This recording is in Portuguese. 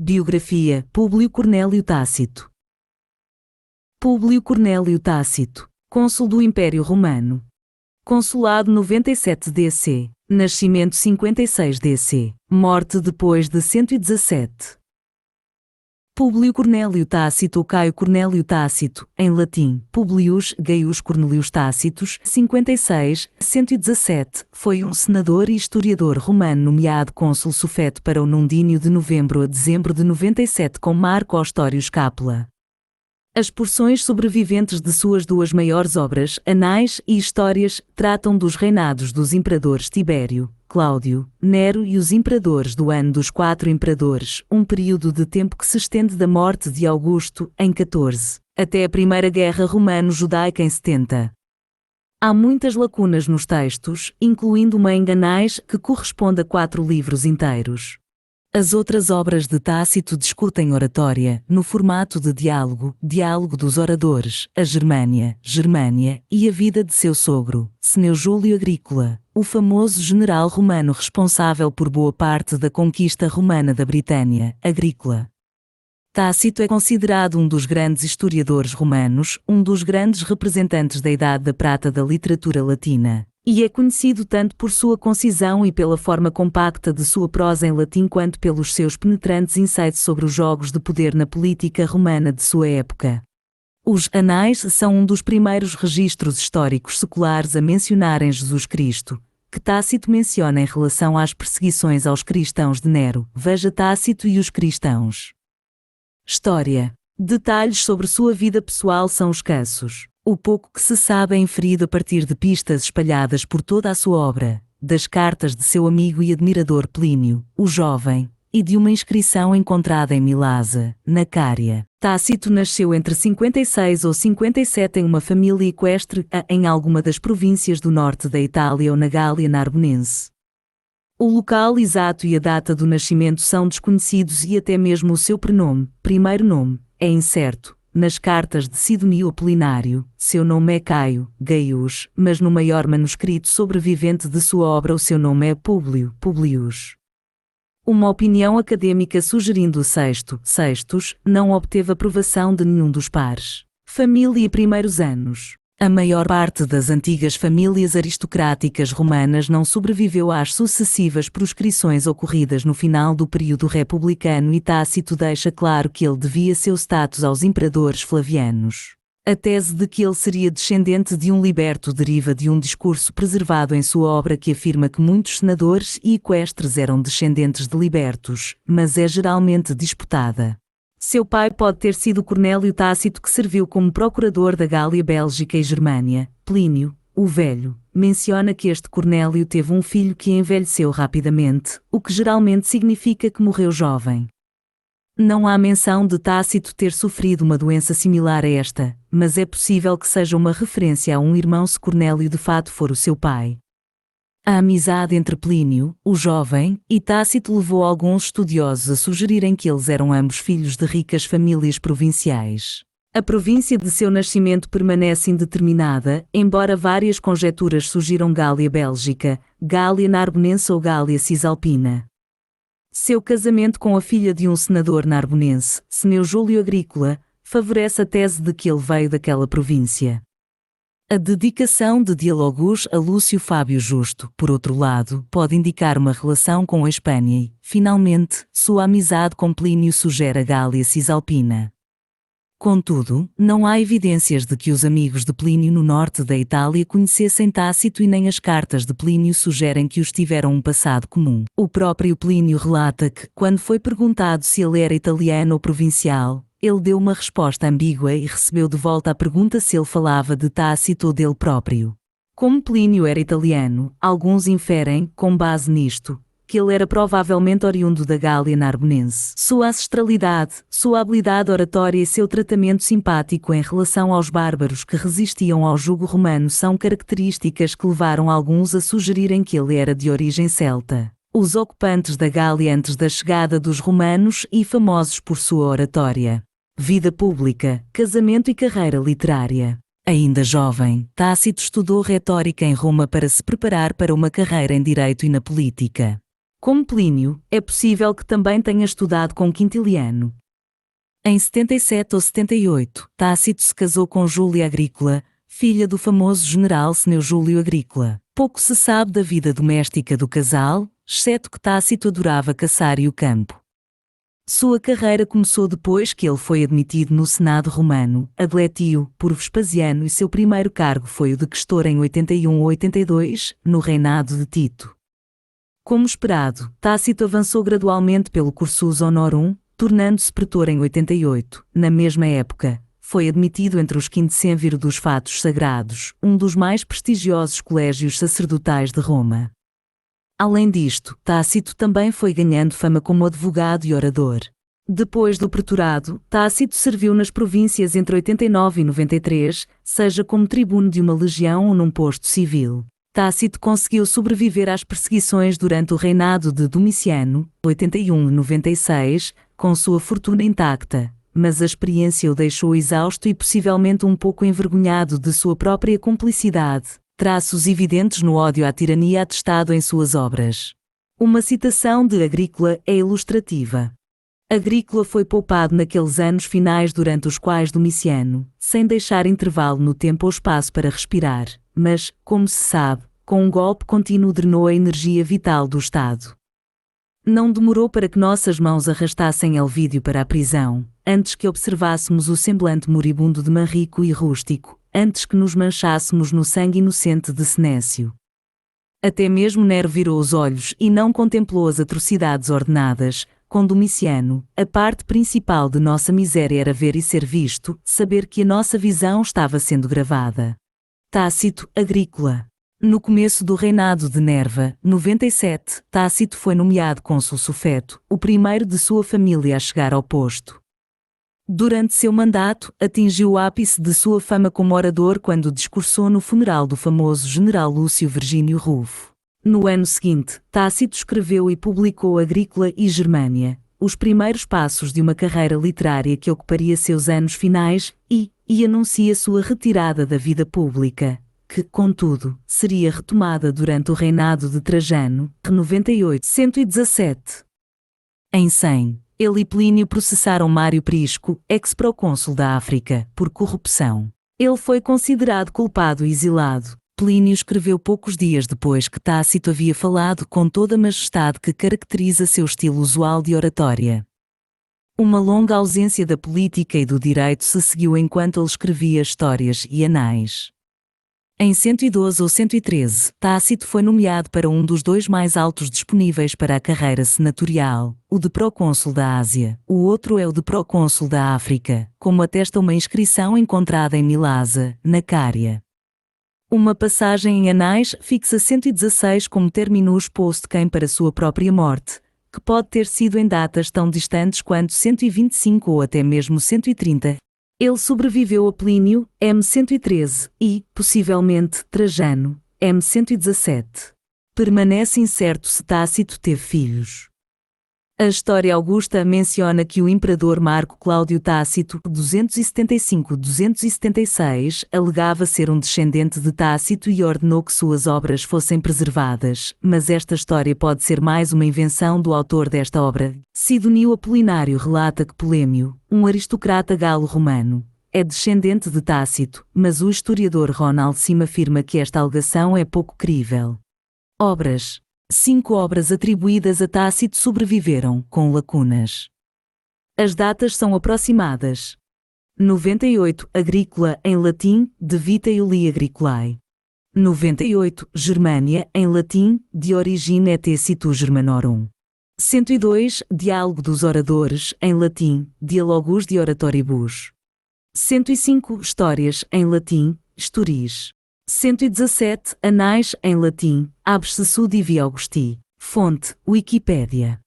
Biografia: Públio Cornélio Tácito. Públio Cornélio Tácito, cônsul do Império Romano. Consulado 97 DC, nascimento 56 DC, morte depois de 117. Públio Cornélio Tácito ou Caio Cornélio Tácito, em latim, Publius Gaius Cornelius Tácitus, 56-117, foi um senador e historiador romano nomeado cônsul sufeto para o nundínio de novembro a dezembro de 97 com Marco Ostório Scapula. As porções sobreviventes de suas duas maiores obras, Anais e Histórias, tratam dos reinados dos imperadores Tibério, Cláudio, Nero e os imperadores do ano dos 4 imperadores, um período de tempo que se estende da morte de Augusto, em 14, até a Primeira Guerra Romano-Judaica em 70. Há muitas lacunas nos textos, incluindo uma em Anais que corresponde a 4 livros inteiros. As outras obras de Tácito discutem oratória, no formato de diálogo, diálogo dos oradores, a Germânia, e a vida de seu sogro, Cneo Júlio Agrícola, o famoso general romano responsável por boa parte da conquista romana da Britânia, Agrícola. Tácito é considerado um dos grandes historiadores romanos, um dos grandes representantes da Idade da Prata da literatura latina. E é conhecido tanto por sua concisão e pela forma compacta de sua prosa em latim quanto pelos seus penetrantes insights sobre os jogos de poder na política romana de sua época. Os Anais são um dos primeiros registros históricos seculares a mencionarem Jesus Cristo, que Tácito menciona em relação às perseguições aos cristãos de Nero. Veja Tácito e os cristãos. História. Detalhes sobre sua vida pessoal são escassos. O pouco que se sabe é inferido a partir de pistas espalhadas por toda a sua obra, das cartas de seu amigo e admirador Plínio, o Jovem, e de uma inscrição encontrada em Milasa, na Cária. Tácito nasceu entre 56 ou 57 em uma família equestre em alguma das províncias do norte da Itália ou na Gália Narbonense. O local exato e a data do nascimento são desconhecidos e até mesmo o seu prenome, primeiro nome, é incerto. Nas cartas de Sidonio Apolinário, seu nome é Caio, Gaius, mas no maior manuscrito sobrevivente de sua obra o seu nome é Públio, Publius. Uma opinião acadêmica sugerindo o Sextus não obteve aprovação de nenhum dos pares. Família e primeiros anos. A maior parte das antigas famílias aristocráticas romanas não sobreviveu às sucessivas proscrições ocorridas no final do período republicano e Tácito deixa claro que ele devia seu status aos imperadores flavianos. A tese de que ele seria descendente de um liberto deriva de um discurso preservado em sua obra que afirma que muitos senadores e equestres eram descendentes de libertos, mas é geralmente disputada. Seu pai pode ter sido Cornélio Tácito, que serviu como procurador da Gália Bélgica e Germânia. Plínio, o Velho, menciona que este Cornélio teve um filho que envelheceu rapidamente, o que geralmente significa que morreu jovem. Não há menção de Tácito ter sofrido uma doença similar a esta, mas é possível que seja uma referência a um irmão se Cornélio de fato for o seu pai. A amizade entre Plínio, o Jovem, e Tácito levou alguns estudiosos a sugerirem que eles eram ambos filhos de ricas famílias provinciais. A província de seu nascimento permanece indeterminada, embora várias conjecturas sugiram Gália Bélgica, Gália Narbonense ou Gália Cisalpina. Seu casamento com a filha de um senador narbonense, Cneo Júlio Agrícola, favorece a tese de que ele veio daquela província. A dedicação de Diálogos a Lúcio Fábio Justo, por outro lado, pode indicar uma relação com a Espanha e, finalmente, sua amizade com Plínio sugere a Gália Cisalpina. Contudo, não há evidências de que os amigos de Plínio no norte da Itália conhecessem Tácito e nem as cartas de Plínio sugerem que os tiveram um passado comum. O próprio Plínio relata que, quando foi perguntado se ele era italiano ou provincial, ele deu uma resposta ambígua e recebeu de volta a pergunta se ele falava de Tácito ou dele próprio. Como Plínio era italiano, alguns inferem, com base nisto, que ele era provavelmente oriundo da Gália Narbonense. Sua ancestralidade, sua habilidade oratória e seu tratamento simpático em relação aos bárbaros que resistiam ao jugo romano são características que levaram alguns a sugerirem que ele era de origem celta. Os ocupantes da Gália antes da chegada dos romanos e famosos por sua oratória. Vida pública, casamento e carreira literária. Ainda jovem, Tácito estudou retórica em Roma para se preparar para uma carreira em direito e na política. Como Plínio, é possível que também tenha estudado com Quintiliano. Em 77 ou 78, Tácito se casou com Júlia Agrícola, filha do famoso general Cneo Júlio Agrícola. Pouco se sabe da vida doméstica do casal, exceto que Tácito adorava caçar e o campo. Sua carreira começou depois que ele foi admitido no Senado romano, adletio, por Vespasiano, e seu primeiro cargo foi o de questor em 81 ou 82, no reinado de Tito. Como esperado, Tácito avançou gradualmente pelo cursus honorum, tornando-se pretor em 88. Na mesma época, foi admitido entre os quindecênviro dos Fatos Sagrados, um dos mais prestigiosos colégios sacerdotais de Roma. Além disto, Tácito também foi ganhando fama como advogado e orador. Depois do pretorado, Tácito serviu nas províncias entre 89 e 93, seja como tribuno de uma legião ou num posto civil. Tácito conseguiu sobreviver às perseguições durante o reinado de Domiciano, 81 e 96, com sua fortuna intacta, mas a experiência o deixou exausto e possivelmente um pouco envergonhado de sua própria cumplicidade, traços evidentes no ódio à tirania atestado em suas obras. Uma citação de Agrícola é ilustrativa. Agrícola foi poupado naqueles anos finais durante os quais Domiciano, sem deixar intervalo no tempo ou espaço para respirar, mas, como se sabe, com um golpe contínuo drenou a energia vital do Estado. Não demorou para que nossas mãos arrastassem Elvídio para a prisão, antes que observássemos o semblante moribundo de Manrico e rústico, antes que nos manchássemos no sangue inocente de Senécio. Até mesmo Nero virou os olhos e não contemplou as atrocidades ordenadas. Com Domiciano, a parte principal de nossa miséria era ver e ser visto, saber que a nossa visão estava sendo gravada. Tácito, Agrícola. No começo do reinado de Nerva, 97, Tácito foi nomeado cônsul sufeto, o primeiro de sua família a chegar ao posto. Durante seu mandato, atingiu o ápice de sua fama como orador quando discursou no funeral do famoso general Lúcio Virgínio Rufo. No ano seguinte, Tácito escreveu e publicou Agrícola e Germânia, os primeiros passos de uma carreira literária que ocuparia seus anos finais, e anuncia sua retirada da vida pública, que, contudo, seria retomada durante o reinado de Trajano, 98-117. Em 100, ele e Plínio processaram Mário Prisco, ex-procônsul da África, por corrupção. Ele foi considerado culpado e exilado. Plínio escreveu poucos dias depois que Tácito havia falado com toda a majestade que caracteriza seu estilo usual de oratória. Uma longa ausência da política e do direito se seguiu enquanto ele escrevia histórias e anais. Em 112 ou 113, Tácito foi nomeado para um dos dois mais altos disponíveis para a carreira senatorial, o de procônsul da Ásia. O outro é o de procônsul da África, como atesta uma inscrição encontrada em Milasa, na Cária. Uma passagem em Anais fixa 116 como terminus post quem para sua própria morte, que pode ter sido em datas tão distantes quanto 125 ou até mesmo 130. Ele sobreviveu a Plínio, M113, e, possivelmente, Trajano, M117. Permanece incerto se Tácito teve filhos. A história augusta menciona que o imperador Marco Cláudio Tácito, 275-276, alegava ser um descendente de Tácito e ordenou que suas obras fossem preservadas, mas esta história pode ser mais uma invenção do autor desta obra. Sidonio Apolinário relata que Polêmio, um aristocrata galo-romano, é descendente de Tácito, mas o historiador Ronald Sim afirma que esta alegação é pouco crível. Obras. 5 obras atribuídas a Tácito sobreviveram, com lacunas. As datas são aproximadas. 98, Agrícola, em latim, De Vita Iulia Agricolae. 98, Germânia, em latim, De Origine et Situ Germanorum. 102, Diálogo dos Oradores, em latim, Dialogus de Oratoribus. 105, Histórias, em latim, Histories. 117, Anais, em latim, Ab Sessu Divi Augusti. Fonte, Wikipédia.